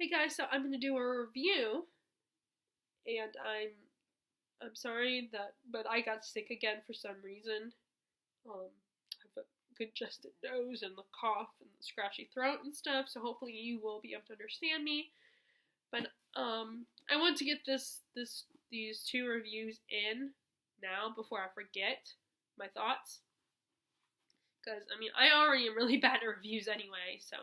Hey guys, so I'm gonna do a review, and I'm sorry but I got sick again for some reason. I have a congested nose and the cough and the scratchy throat and stuff. So hopefully you will be able to understand me. But I want to get these two reviews in now before I forget my thoughts. Because I already am really bad at reviews anyway. So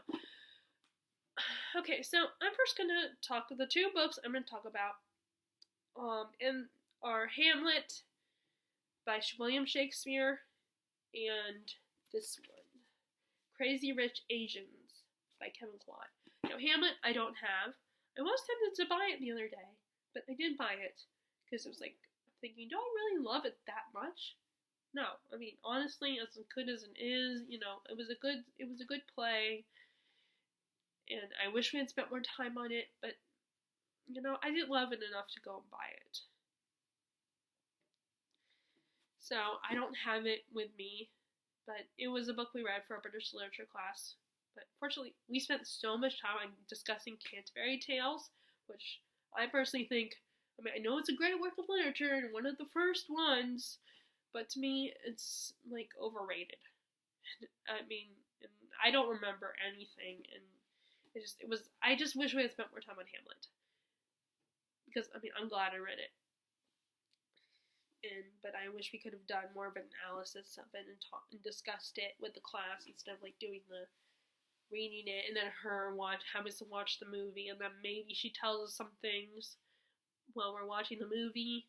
okay, so I'm first gonna talk the two books I'm gonna talk about are Hamlet by William Shakespeare and this one, Crazy Rich Asians by Kevin Kwan. Now Hamlet I don't have. I was tempted to buy it the other day, but I didn't buy it because it was like I'm thinking, do I really love it that much? No, honestly, as good as it is, it was a good play. And I wish we had spent more time on it, but, I didn't love it enough to go and buy it. So, I don't have it with me, but it was a book we read for our British literature class. But fortunately, we spent so much time on discussing Canterbury Tales, which I personally think, I know it's a great work of literature and one of the first ones, but to me, it's, overrated. I don't remember anything, and I just wish we had spent more time on Hamlet. Because, I'm glad I read it. But I wish we could have done more of an analysis of it and discussed it with the class instead of, doing the reading it and then having to watch the movie, and then maybe she tells us some things while we're watching the movie.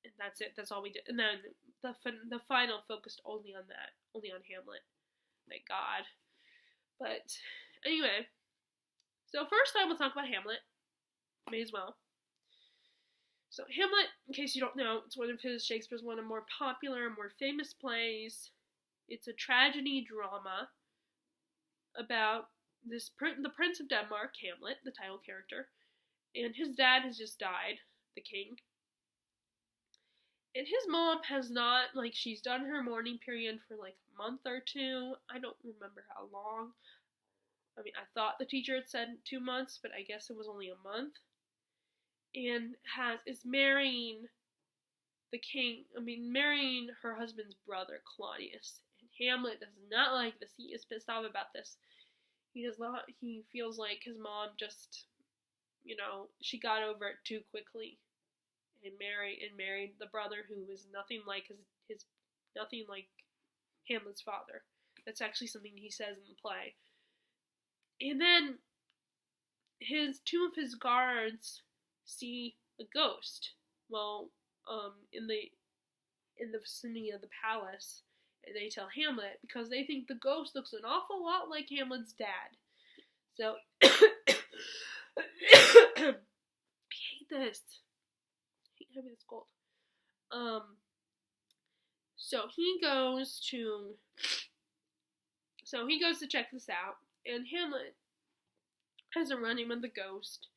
And that's it. That's all we did. And then the final focused only on Hamlet. Thank God. But anyway, so first I will talk about Hamlet. May as well. So Hamlet, in case you don't know, it's one of Shakespeare's more popular, more famous plays. It's a tragedy drama about the Prince of Denmark, Hamlet, the title character, and his dad has just died, the king. And his mom has not, she's done her mourning period for, a month or two. I don't remember how long. I thought the teacher had said 2 months, but I guess it was only a month. And is marrying the king, marrying her husband's brother, Claudius. And Hamlet does not like this. He is pissed off about this. He feels like his mom just, she got over it too quickly. And married the brother who is nothing like nothing like Hamlet's father. That's actually something he says in the play. And then two of his guards see a ghost. Well, in the vicinity of the palace, and they tell Hamlet because they think the ghost looks an awful lot like Hamlet's dad. So I hate this. Having this cold. So he goes to check this out, and Hamlet has a run-in with the ghost,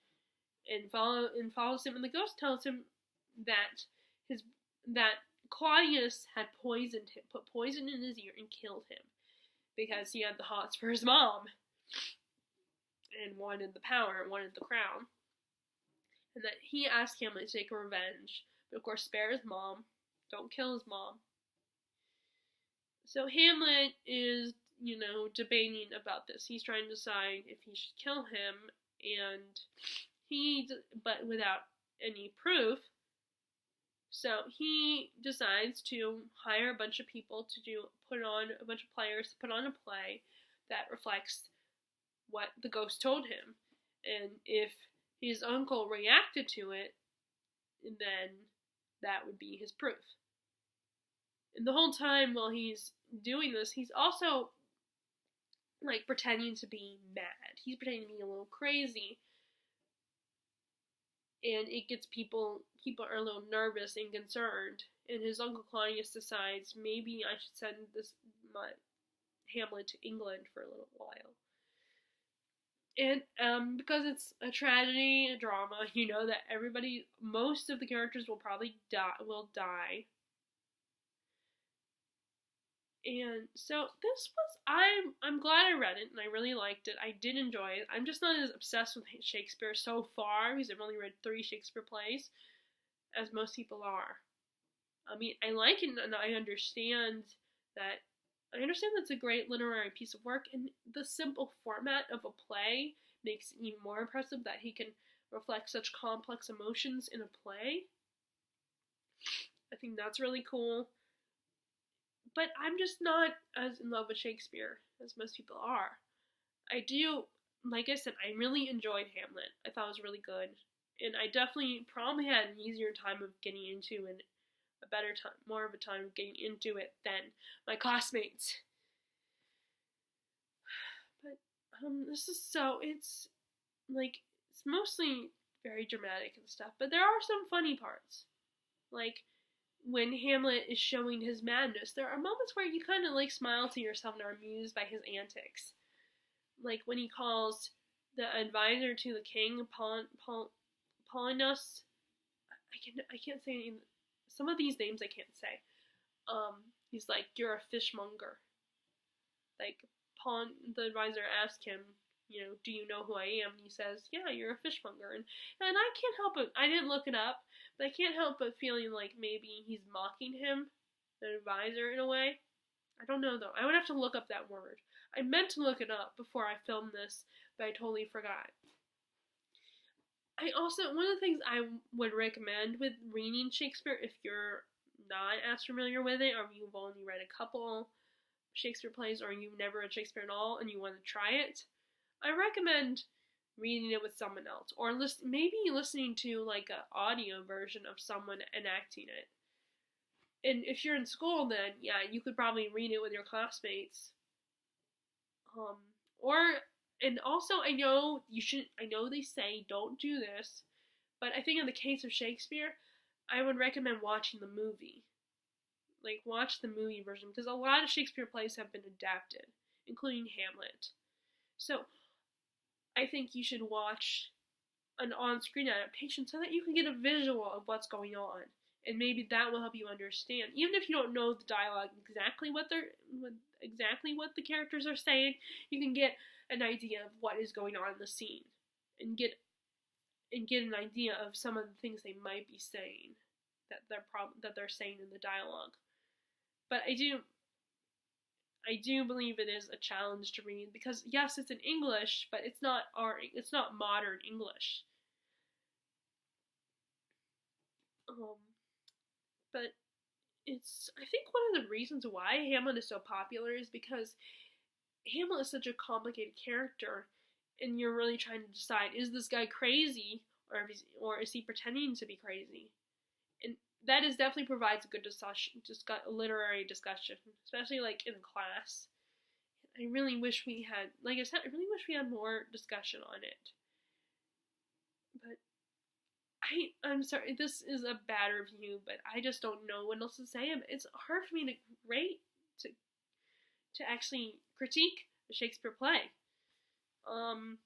and follows him, and the ghost tells him that Claudius had put poison in his ear and killed him because he had the hots for his mom and wanted the power and wanted the crown. And that he asked Hamlet to take revenge, but of course spare his mom, don't kill his mom. So Hamlet is, debating about this. He's trying to decide if he should kill him, but without any proof. So he decides to hire a bunch of people a bunch of players to put on a play that reflects what the ghost told him. And if his uncle reacted to it, and then that would be his proof. And the whole time while he's doing this, he's also, pretending to be mad. He's pretending to be a little crazy. And it gets people are a little nervous and concerned. And his uncle Claudius decides, maybe I should send Hamlet to England for a little while. And because it's a tragedy, a drama, that most of the characters will probably die. And so this was I'm glad I read it and I really liked it. I did enjoy it. I'm just not as obsessed with Shakespeare so far because I've only read 3 Shakespeare plays as most people are. I mean, I like it and I understand that it's a great literary piece of work, and the simple format of a play makes it even more impressive that he can reflect such complex emotions in a play. I think that's really cool. But I'm just not as in love with Shakespeare as most people are. I do, like I said, I really enjoyed Hamlet. I thought it was really good. And I definitely probably had an easier time of getting into and a better time, more of a time of getting into it than my classmates. But this is it's like it's mostly very dramatic and stuff, but there are some funny parts. Like when Hamlet is showing his madness, there are moments where you kind of like smile to yourself and are amused by his antics. Like when he calls the advisor to the king, Paulinus. I can't say any, some of these names I can't say. He's like, you're a fishmonger. Like the advisor asked him, do you know who I am? And he says, yeah, you're a fishmonger. And I can't help it. I didn't look it up, but I can't help but feeling like maybe he's mocking him, the advisor, in a way. I don't know, though. I would have to look up that word. I meant to look it up before I filmed this, but I totally forgot. One of the things I would recommend with reading Shakespeare, if you're not as familiar with it, or you've only read a couple Shakespeare plays, or you've never read Shakespeare at all and you want to try it, I recommend reading it with someone else, or maybe listening to like an audio version of someone enacting it. And if you're in school, then yeah, you could probably read it with your classmates. And also I know they say don't do this, but I think in the case of Shakespeare, I would recommend watching the movie. Like watch the movie version, because a lot of Shakespeare plays have been adapted, including Hamlet. So I think you should watch an on-screen adaptation so that you can get a visual of what's going on, and maybe that will help you understand. Even if you don't know the dialogue exactly what the characters are saying, you can get an idea of what is going on in the scene, and get an idea of some of the things they might be saying that they're saying in the dialogue. But I do believe it is a challenge to read, because yes, it's in English, but it's not modern English. But I think one of the reasons why Hamlet is so popular is because Hamlet is such a complicated character, and you're really trying to decide, is this guy crazy, or is he pretending to be crazy? And that definitely provides a good literary discussion, especially like in class. I really wish we had, like I said, more discussion on it. But I'm sorry, this is a bad review, but I just don't know what else to say. It's hard for me to actually critique a Shakespeare play. And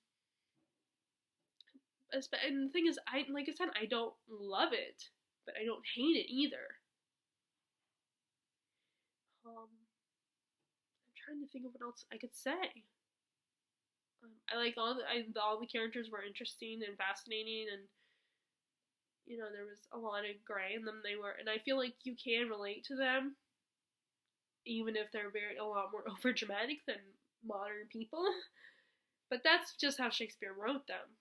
the thing is, like I said, I don't love it, but I don't hate it either. I'm trying to think of what else I could say. I like all the characters were interesting and fascinating, and there was a lot of gray in them. And I feel like you can relate to them, even if they're a lot more over dramatic than modern people. But that's just how Shakespeare wrote them.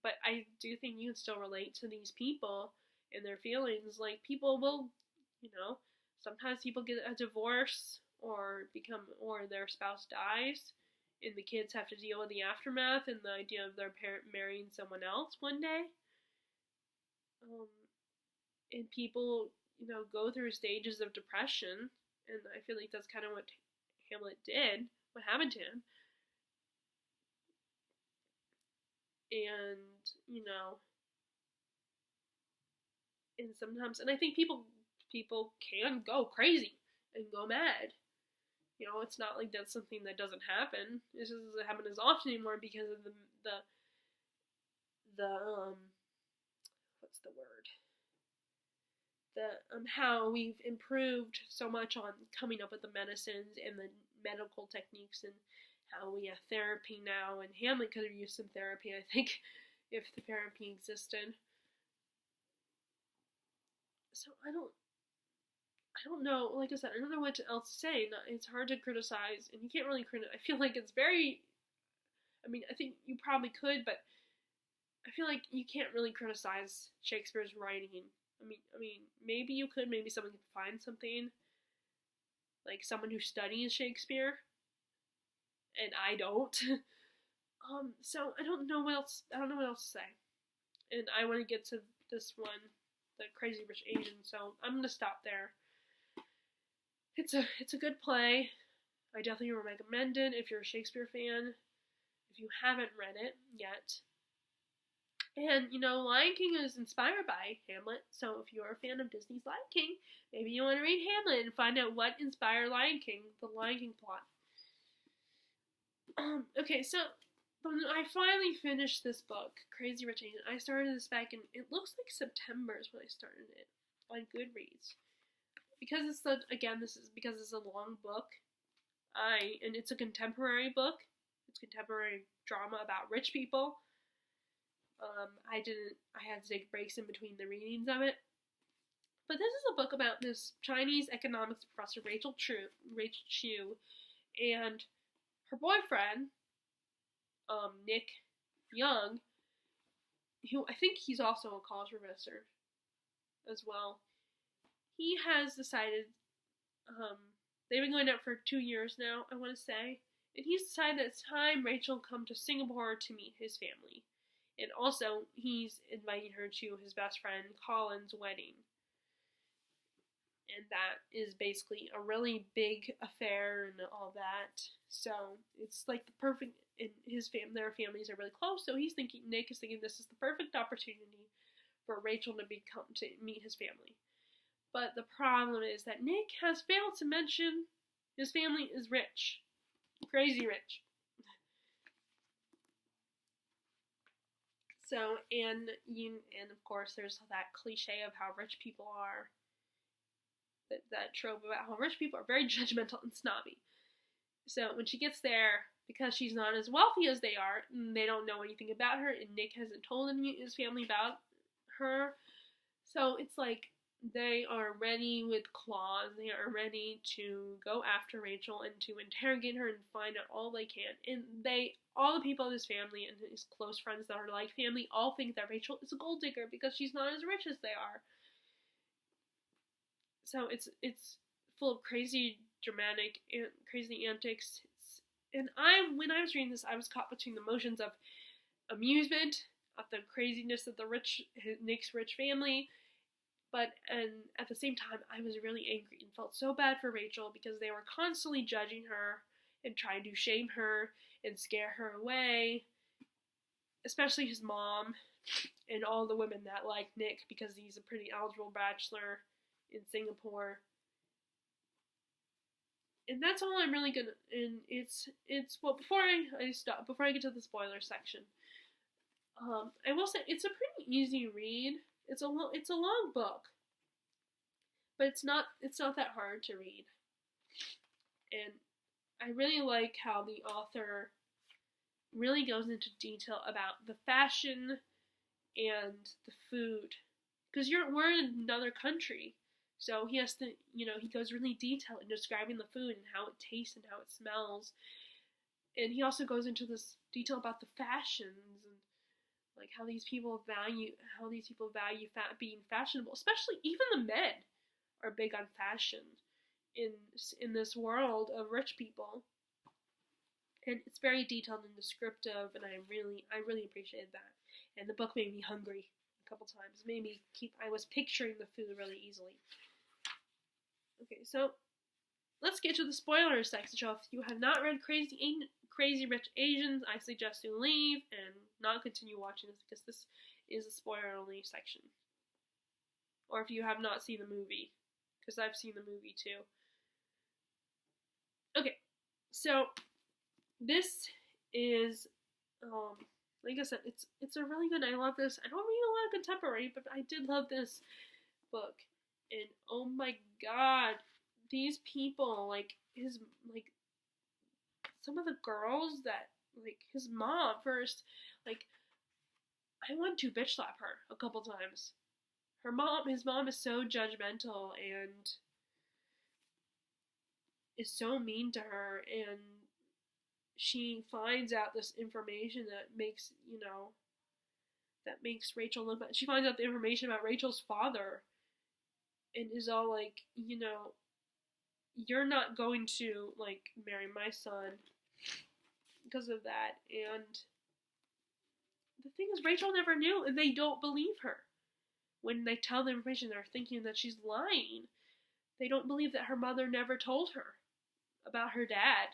But I do think you can still relate to these people and their feelings. Like, people will, sometimes people get a divorce or their spouse dies, and the kids have to deal with the aftermath and the idea of their parent marrying someone else one day. And people, go through stages of depression, and I feel like that's kind of what Hamlet did, what happened to him. And, and sometimes, and I think people can go crazy and go mad. It's not like that's something that doesn't happen. It just doesn't happen as often anymore because of the what's the word? how we've improved so much on coming up with the medicines and the medical techniques, and how we have therapy now. And Hamlet could have used some therapy, I think, if the therapy existed. So I don't know. Like I said, I don't know what else to say. It's hard to criticize, and you can't really criticize. I feel like it's very. I mean, I think you probably could, but I feel like you can't really criticize Shakespeare's writing. I mean, maybe you could. Maybe someone could find something, like someone who studies Shakespeare, and I don't. So I don't know what else. I don't know what else to say, and I want to get to this one, the Crazy Rich Asian. So I'm gonna stop there. It's a good play. I definitely recommend it if you're a Shakespeare fan. If you haven't read it yet. And, Lion King is inspired by Hamlet, so if you're a fan of Disney's Lion King, maybe you want to read Hamlet and find out what inspired Lion King, the Lion King plot. Okay, so when I finally finished this book, Crazy Rich Asian, I started this back in, it looks like September is when I started it, on Goodreads. Because it's because it's a long book, and it's a contemporary book, it's contemporary drama about rich people. I had to take breaks in between the readings of it. But this is a book about this Chinese economics professor, Rachel Chu, and her boyfriend, Nick Young, who I think he's also a college professor as well. He has decided, they've been going out for 2 years now, I want to say, and he's decided that it's time Rachel come to Singapore to meet his family. And also, he's inviting her to his best friend Colin's wedding. And that is basically a really big affair and all that. So, it's like the perfect, and their families are really close, so Nick is thinking this is the perfect opportunity for Rachel to meet his family. But the problem is that Nick has failed to mention his family is rich. Crazy rich. So, and of course, there's that cliche of how rich people are. That trope about how rich people are very judgmental and snobby. So, when she gets there, because she's not as wealthy as they are, and they don't know anything about her, and Nick hasn't told his family about her, so it's like they are ready with claws. They are ready to go after Rachel and to interrogate her and find out all they can. And all the people in his family and his close friends that are like family, all think that Rachel is a gold digger because she's not as rich as they are. So it's full of crazy, dramatic, and crazy antics. When I was reading this, I was caught between the emotions of amusement at the craziness of Nick's rich family. And at the same time, I was really angry and felt so bad for Rachel because they were constantly judging her and trying to shame her and scare her away. Especially his mom and all the women that like Nick because he's a pretty eligible bachelor in Singapore. And that's all I'm really gonna. And before I get to the spoiler section, I will say it's a pretty easy read. It's a long book, but it's not that hard to read. And I really like how the author really goes into detail about the fashion and the food, because we're in another country, so he has to, he goes really detailed in describing the food and how it tastes and how it smells, and he also goes into this detail about the fashions and like how these people value being fashionable. Especially even the men are big on fashion in this world of rich people. And it's very detailed and descriptive, and I really appreciated that. And the book made me hungry a couple times. I was picturing the food really easily. Okay, so let's get to the spoilers section. So if you have not read Crazy Rich Asians, I suggest you leave and not continue watching this because this is a spoiler-only section. Or if you have not seen the movie, because I've seen the movie too. Okay, so this is, like I said, it's a really good. I love this. I don't read a lot of contemporary, but I did love this book. And oh my god, these people, like some of the girls that, like, his mom first, like, I want to bitch slap her a couple times. His mom is so judgmental and is so mean to her, and she finds out this information that makes Rachel look bad. She finds out the information about Rachel's father and is all like, you're not going to, like, marry my son because of that. And the thing is, Rachel never knew, and they don't believe her. When they tell the information, they're thinking that she's lying. They don't believe that her mother never told her about her dad.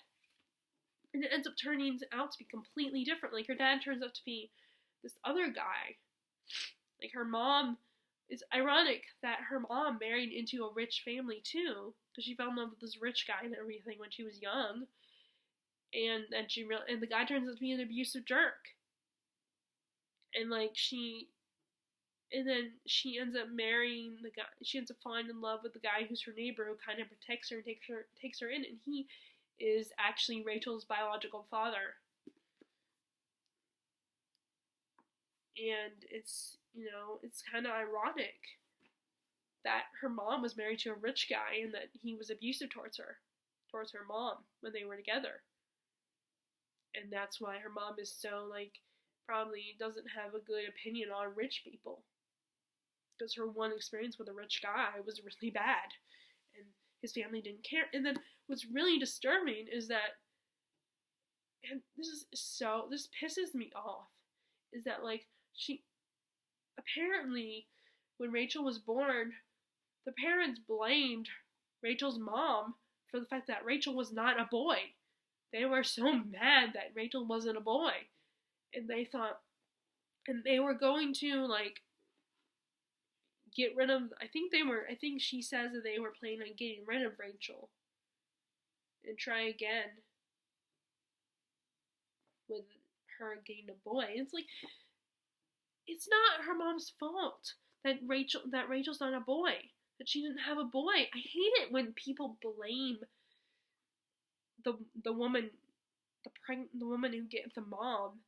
And it ends up turning out to be completely different. Like, her dad turns out to be this other guy. Like, her mom, it's ironic that her mom married into a rich family too, because she fell in love with this rich guy and everything when she was young. And then the guy turns out to be an abusive jerk. And then she ends up marrying the guy. She ends up falling in love with the guy who's her neighbor, who kind of protects her and takes her in, and he is actually Rachel's biological father. And it's kind of ironic that her mom was married to a rich guy and that he was abusive towards her mom when they were together. And that's why her mom is so, like, probably doesn't have a good opinion on rich people. Because her one experience with a rich guy was really bad. And his family didn't care. And then what's really disturbing is that, and this pisses me off, is that, like, she, apparently, when Rachel was born, the parents blamed Rachel's mom for the fact that Rachel was not a boy. They were so mad that Rachel wasn't a boy. And they were going to, like, get rid of, I think she says that they were planning on getting rid of Rachel and try again with her getting a boy. It's like, it's not her mom's fault that Rachel's not a boy, that she didn't have a boy. I hate it when people blame the woman, the woman who gets the mom,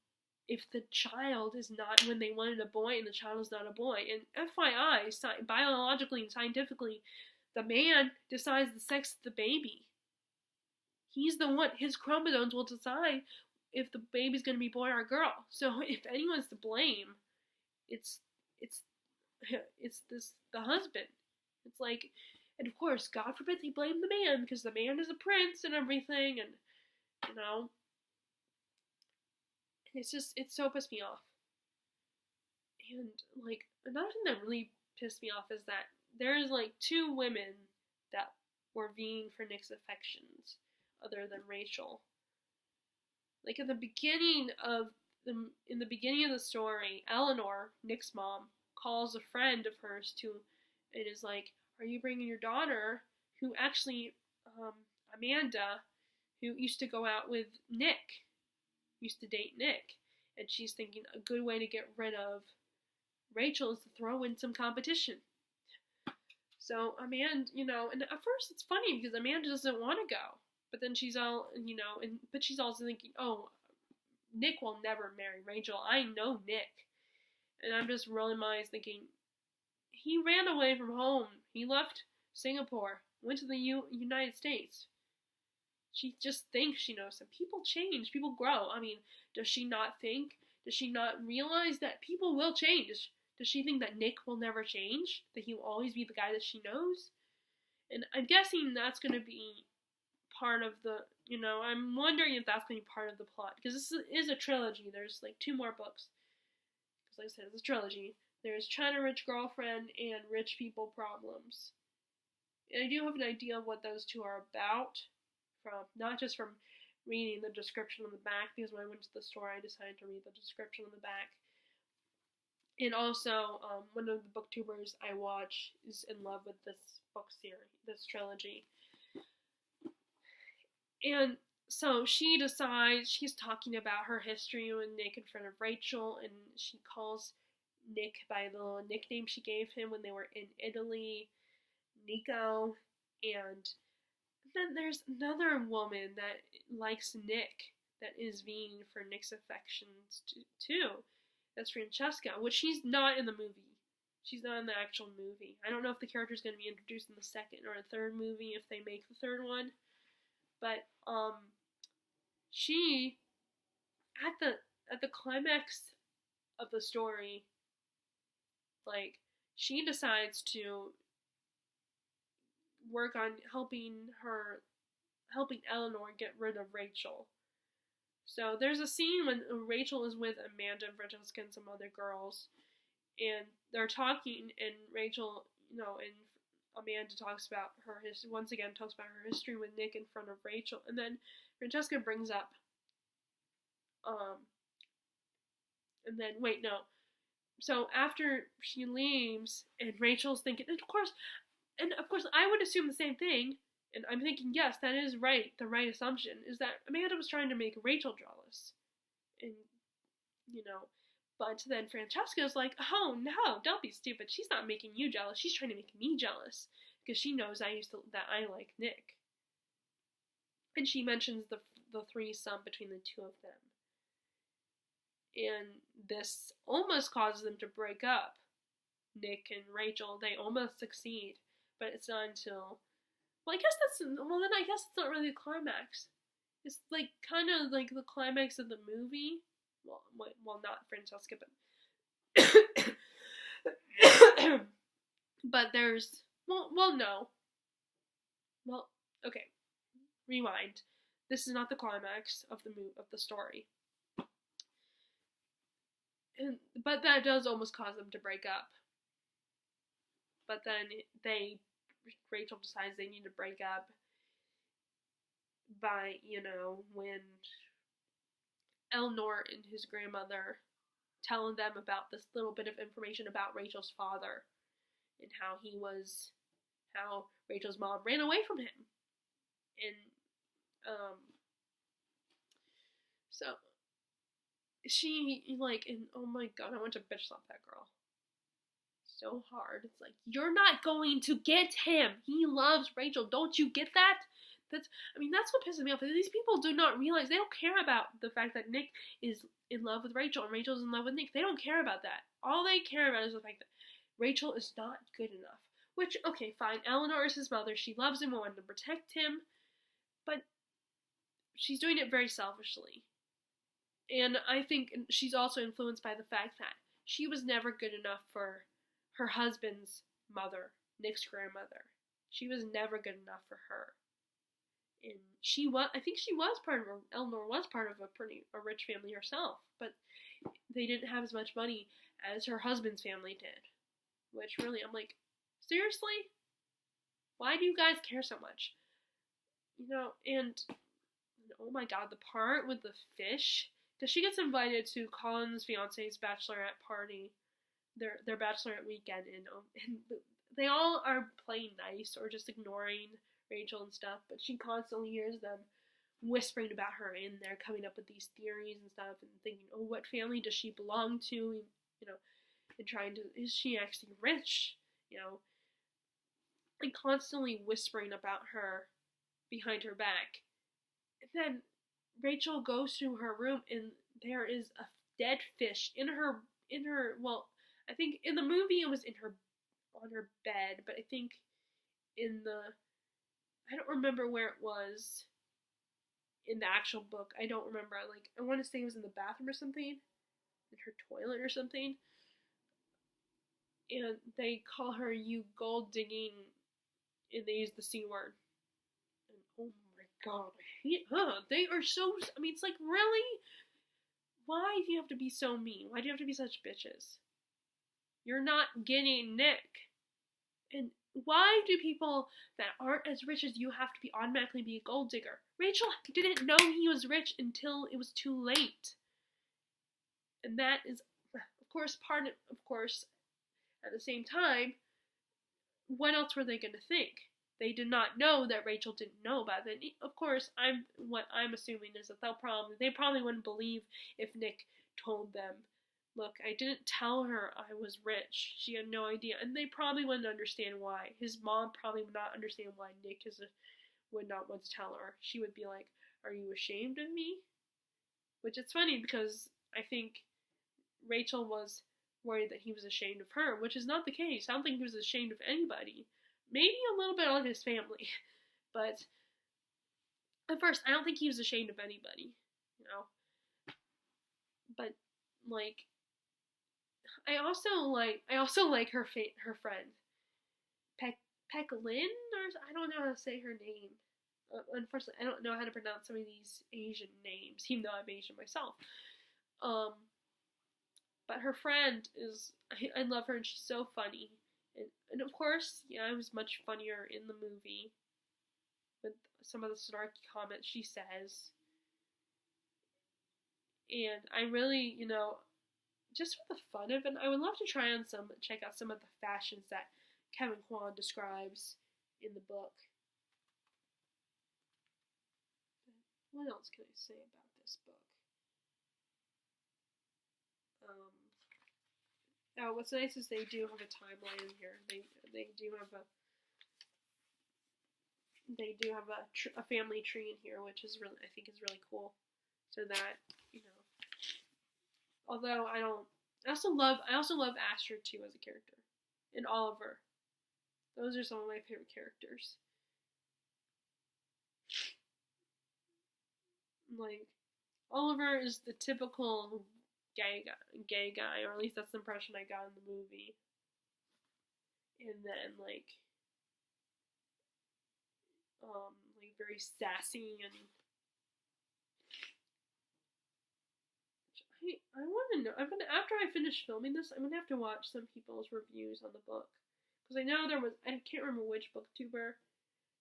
if the child is not, when they wanted a boy and the child is not a boy. And FYI, biologically and scientifically, the man decides the sex of the baby. He's the one, his chromosomes will decide if the baby's going to be boy or girl. So if anyone's to blame, it's the husband. It's like, and of course, God forbid they blame the man, because the man is a prince and everything, and, it so pissed me off. And, like, another thing that really pissed me off is that there's, like, two women that were vying for Nick's affections, other than Rachel. Like, in the beginning of the story, Eleanor, Nick's mom, calls a friend of hers and is like, are you bringing your daughter, who actually, Amanda, who used to go out with Nick, used to date Nick, and she's thinking a good way to get rid of Rachel is to throw in some competition. So Amanda, and at first it's funny because Amanda doesn't want to go, but then she's all, but she's also thinking, oh, Nick will never marry Rachel. I know Nick. And I'm just rolling my eyes thinking, he ran away from home. He left Singapore, went to the United States. She just thinks she knows him. People change. People grow. I mean, does she not think? Does she not realize that people will change? Does she think that Nick will never change? That he will always be the guy that she knows? And I'm guessing that's going to be part of the, I'm wondering if that's going to be part of the plot. Because this is a trilogy. There's, like, 2 more books. Because, like I said, it's a trilogy. There's China Rich Girlfriend and Rich People Problems. And I do have an idea of what those 2 are about. Not just from reading the description on the back, because when I went to the store I decided to read the description on the back. And also, one of the booktubers I watch is in love with this book series, this trilogy. And so she decides, she's talking about her history with Nick in front of Rachel, and she calls Nick by the little nickname she gave him when they were in Italy. Nico, and then there's another woman that likes Nick, that is vying for Nick's affections too. That's Francesca, which she's not in the movie. She's not in the actual movie. I don't know if the character's going to be introduced in the second or the third movie, if they make the third one. But she, at the climax of the story, like, she decides to work on helping Eleanor get rid of Rachel. So there's a scene when Rachel is with Amanda and Francesca and some other girls, and they're talking, and Rachel, and Amanda talks about her history, once again talks about her history with Nick in front of Rachel, and then Francesca brings up, and then, wait, no. So after she leaves, and Rachel's thinking, and of course, I would assume the same thing, and I'm thinking, yes, that is right, the right assumption, is that Amanda was trying to make Rachel jealous. And, but then Francesca's like, oh, no, don't be stupid, she's not making you jealous, she's trying to make me jealous, because she knows that I like Nick. And she mentions the threesome between the two of them. And this almost causes them to break up. Nick and Rachel, they almost succeed, but it's not until, then I guess it's not really the climax. It's like kind of like the climax of the movie. Well, not Francesca, but but there's no. Well, okay. Rewind. This is not the climax of the story. But that does almost cause them to break up. But then Rachel decides they need to break up by, when Eleanor and his grandmother telling them about this little bit of information about Rachel's father and how Rachel's mom ran away from him. And, so she, and oh my god, I want to bitch slap that girl so hard. It's like, you're not going to get him. He loves Rachel. Don't you get that? That's what pisses me off. These people do not realize, they don't care about the fact that Nick is in love with Rachel and Rachel's in love with Nick. They don't care about that. All they care about is the fact that Rachel is not good enough. Which, okay, fine. Eleanor is his mother. She loves him and wants to protect him. But she's doing it very selfishly. And I think she's also influenced by the fact that she was never good enough for her husband's mother, Nick's grandmother. She was never good enough for her. And Eleanor was part of a rich family herself, but they didn't have as much money as her husband's family did. Which really, I'm like, seriously? Why do you guys care so much? And oh my god, the part with the fish, because she gets invited to Colin's fiance's bachelorette party, their bachelorette weekend, and they all are playing nice or just ignoring Rachel and stuff, but she constantly hears them whispering about her, and they're coming up with these theories and stuff, and thinking, oh, what family does she belong to, and is she actually rich, and constantly whispering about her behind her back. And then Rachel goes to her room, and there is a dead fish in her, I think in the movie it was on her bed, but I think I don't remember where it was in the actual book. I don't remember. I want to say it was in the bathroom or something, in her toilet or something. And they call her you gold digging, and they use the C word. And oh my god, they are so, it's like, really? Why do you have to be so mean? Why do you have to be such bitches? You're not getting Nick. And why do people that aren't as rich as you have to automatically be a gold digger? Rachel didn't know he was rich until it was too late. And that is, of course, at the same time, what else were they going to think? They did not know that Rachel didn't know about it. Of course, what I'm assuming is that they probably wouldn't believe if Nick told them look, I didn't tell her I was rich. She had no idea. And they probably wouldn't understand why. His mom probably would not understand why Nick would not want to tell her. She would be like, are you ashamed of me? Which it's funny because I think Rachel was worried that he was ashamed of her, which is not the case. I don't think he was ashamed of anybody. Maybe a little bit on his family. But at first, I don't think he was ashamed of anybody, you know. But like, I also like her friend, Lynn, or I don't know how to say her name. Unfortunately, I don't know how to pronounce some of these Asian names, even though I'm Asian myself. But her friend I love her, and she's so funny. And of course, yeah, it was much funnier in the movie with some of the snarky comments she says. And I really, just for the fun of it, I would love to check out some of the fashions that Kevin Kwan describes in the book. What else can I say about this book? What's nice is they do have a timeline in here. They do have a family tree in here, which is I think is really cool. So that, although I also love Astrid too as a character, and Oliver. Those are some of my favorite characters. Like, Oliver is the typical gay guy, or at least that's the impression I got in the movie. And then very sassy, and I want to know. After I finish filming this, I'm gonna have to watch some people's reviews on the book, because I know I can't remember which booktuber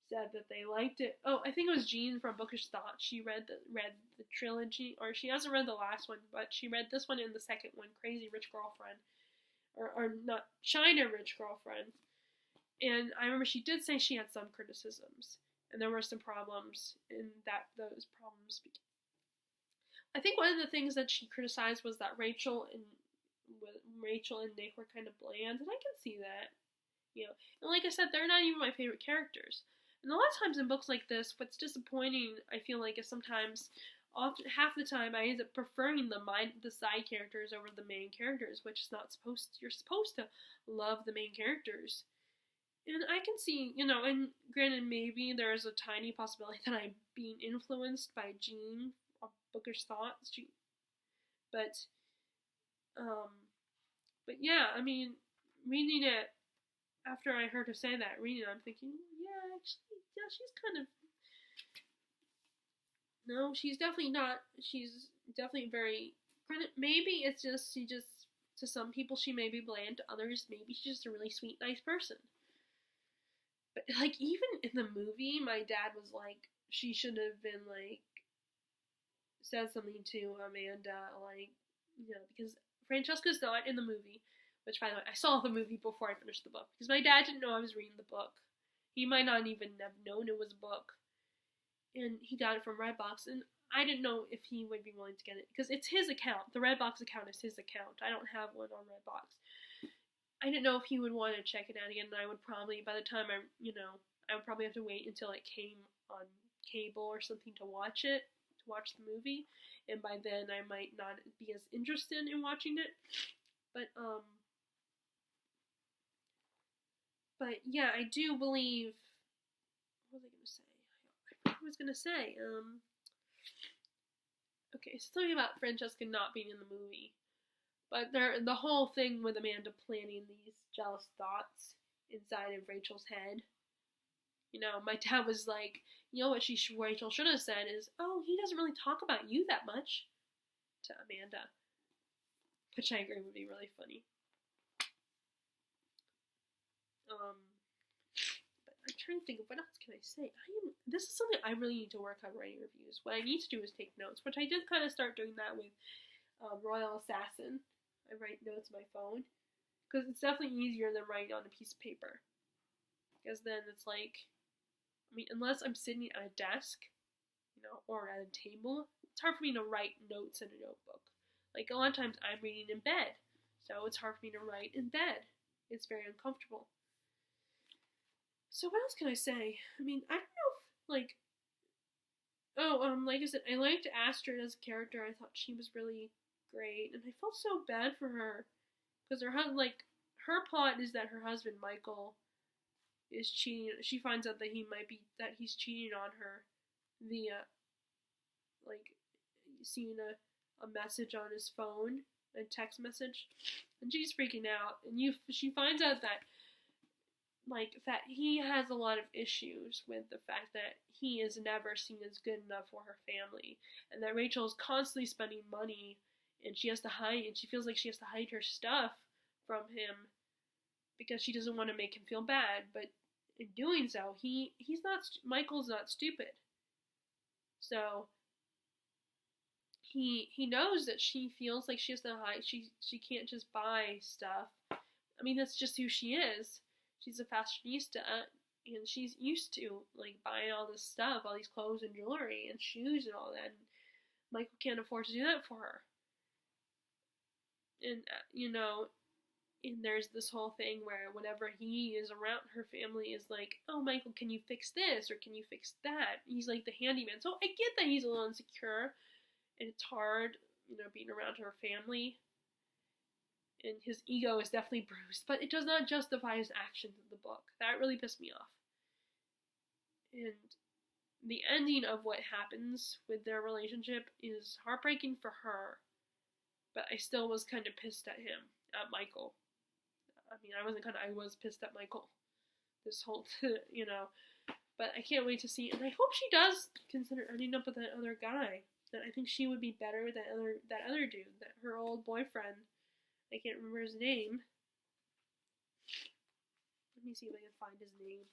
said that they liked it. Oh, I think it was Jean from Bookish Thoughts. She read the trilogy, or she hasn't read the last one, but she read this one and the second one, Crazy Rich Girlfriend, or not, China Rich Girlfriend. And I remember she did say she had some criticisms, and there were some problems, and those problems. I think one of the things that she criticized was that Rachel and Nick were kind of bland, and I can see that. And like I said, they're not even my favorite characters. And a lot of times in books like this, what's disappointing, I feel like, is sometimes, half the time, I end up preferring the side characters over the main characters, which is not you're supposed to love the main characters. And I can see, and granted, maybe there's a tiny possibility that I'm being influenced by Jean of Bookish Thoughts, but yeah, I mean, reading it, after I heard her say that, I'm thinking, yeah, actually, yeah, she's kind of, no, she's definitely not, she's definitely very, maybe it's just, to some people, she may be bland, to others, maybe she's just a really sweet, nice person. But, even in the movie, my dad was like, she should have been, said something to Amanda, because Francesca's not in the movie. Which, by the way, I saw the movie before I finished the book. Because my dad didn't know I was reading the book. He might not even have known it was a book. And he got it from Redbox. And I didn't know if he would be willing to get it. Because it's his account. The Redbox account is his account. I don't have one on Redbox. I didn't know if he would want to check it out again. And I would probably, by the time I would probably have to wait until it came on cable or something to watch it. To watch the movie. And by then I might not be as interested in watching it. But yeah, I do believe. What was I going to say? Okay, so something about Francesca not being in the movie, but the whole thing with Amanda planning these jealous thoughts inside of Rachel's head. My dad was like, what Rachel should have said is, oh, he doesn't really talk about you that much, to Amanda, which I agree would be really funny. But I'm trying to think of what else can I say. This is something I really need to work on writing reviews. What I need to do is take notes, which I did kind of start doing that with Royal Assassin. I write notes on my phone, because it's definitely easier than writing on a piece of paper. Because then it's unless I'm sitting at a desk, or at a table, it's hard for me to write notes in a notebook. Like, a lot of times I'm reading in bed, so it's hard for me to write in bed. It's very uncomfortable. So what else can I say? I mean, I don't know if, like, like I said, I liked Astrid as a character. I thought she was really great, and I felt so bad for her because her plot is that her husband Michael is cheating. She finds out that he's cheating on her via like seeing a message on his phone, a text message, and she's freaking out. And she finds out that that he has a lot of issues with the fact that he is never seen as good enough for her family, and that Rachel is constantly spending money, and she feels like she has to hide her stuff from him because she doesn't want to make him feel bad. But in doing so, Michael's not stupid. So he knows that she feels like she has to hide. She can't just buy stuff. I mean, that's just who she is. She's a fashionista, and she's used to buying all this stuff, all these clothes and jewelry and shoes and all that. And Michael can't afford to do that for her. And and there's this whole thing where whenever he is around, her family is like, "Oh, Michael, can you fix this or can you fix that?" He's like the handyman. So I get that he's a little insecure, and it's hard, being around her family. And his ego is definitely bruised, but it does not justify his actions in the book. That really pissed me off. And the ending of what happens with their relationship is heartbreaking for her, but I still was kind of pissed at Michael. I mean, I was pissed at Michael this whole, but I can't wait to see, and I hope she does consider ending up with that other guy. That I think she would be better with that other dude, that her old boyfriend. I can't remember his name. Let me see if I can find his name.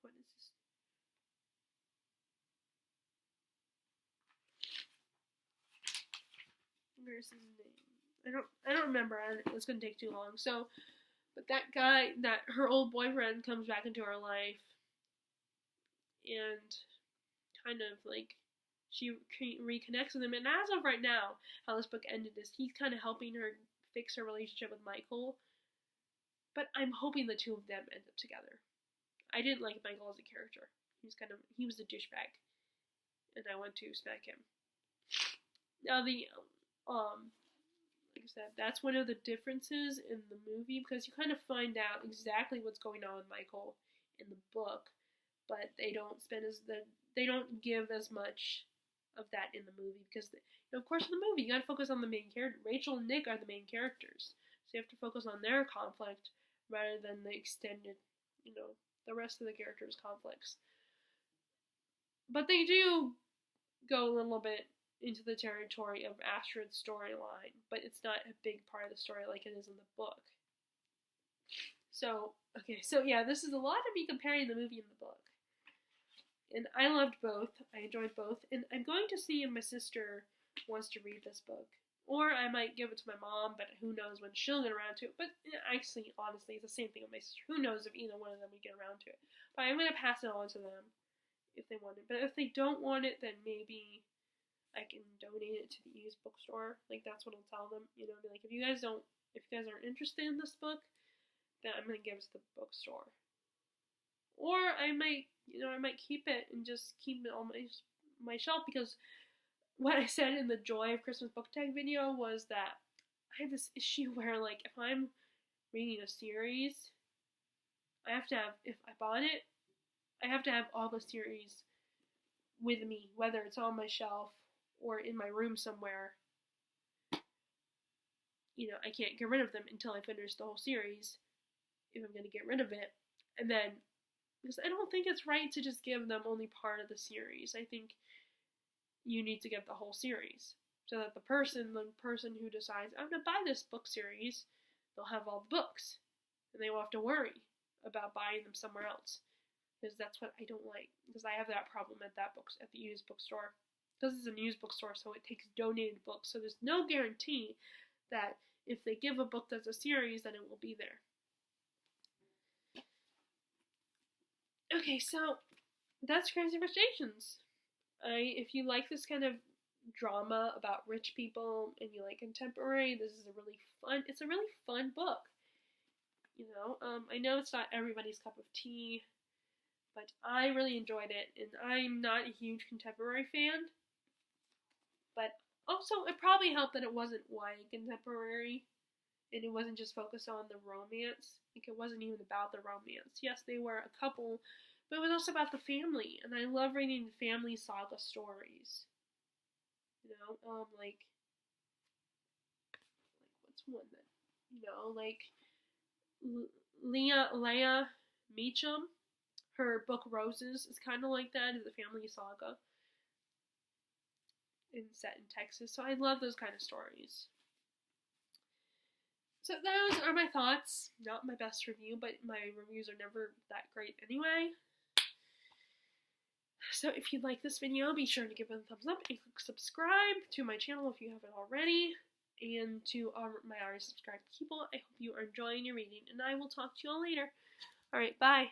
What is this? Where's his name? I don't remember. It's gonna take too long. So, but that guy, that her old boyfriend, comes back into her life, and kind of she reconnects with him. And as of right now, how this book ended is he's kind of helping her fix her relationship with Michael. But I'm hoping the two of them end up together. I didn't like Michael as a character. He was a douchebag, and I want to smack him. Now like I said, that's one of the differences in the movie, because you kind of find out exactly what's going on with Michael in the book, but they don't give as much of that in the movie, because of course in the movie you gotta focus on the main character. Rachel and Nick are the main characters, so you have to focus on their conflict rather than the extended, the rest of the characters' conflicts. But they do go a little bit into the territory of Astrid's storyline, but it's not a big part of the story like it is in the book. So yeah, this is a lot of me comparing the movie and the book. And I loved both. I enjoyed both. And I'm going to see if my sister wants to read this book. Or I might give it to my mom, but who knows when she'll get around to it. But actually, honestly, it's the same thing with my sister. Who knows if either one of them would get around to it. But I'm going to pass it on to them if they want it. But if they don't want it, then maybe I can donate it to the used bookstore. That's what I'll tell them. Be like, if you guys aren't interested in this book, then I'm going to give it to the bookstore. Or I might keep it and just keep it on my shelf, because what I said in the Joy of Christmas Book Tag video was that I have this issue where, if I'm reading a series, if I bought it, I have to have all the series with me, whether it's on my shelf or in my room somewhere. I can't get rid of them until I finish the whole series, if I'm going to get rid of it. And then, because I don't think it's right to just give them only part of the series. I think you need to get the whole series, so that the person who decides, I'm going to buy this book series, they'll have all the books, and they won't have to worry about buying them somewhere else. Because that's what I don't like, because I have that problem at the used bookstore. Because it's a used bookstore, so it takes donated books, so there's no guarantee that if they give a book that's a series, then it will be there. Okay, so that's Crazy Rich Asians. If you like this kind of drama about rich people and you like contemporary, this is it's a really fun book. You know, I know it's not everybody's cup of tea, but I really enjoyed it, and I'm not a huge contemporary fan, but also it probably helped that it wasn't YA contemporary, and it wasn't just focused on the romance. Like, it wasn't even about the romance. Yes, they were a couple, but it was also about the family, and I love reading family saga stories. You know, what's one that, like Leah Meacham, her book Roses is kind of like that. It's a family saga and set in Texas. So I love those kind of stories. So those are my thoughts. Not my best review, but my reviews are never that great anyway. So if you like this video, be sure to give it a thumbs up and click subscribe to my channel if you haven't already. And to my already subscribed people, I hope you are enjoying your reading, and I will talk to you all later. Alright, bye.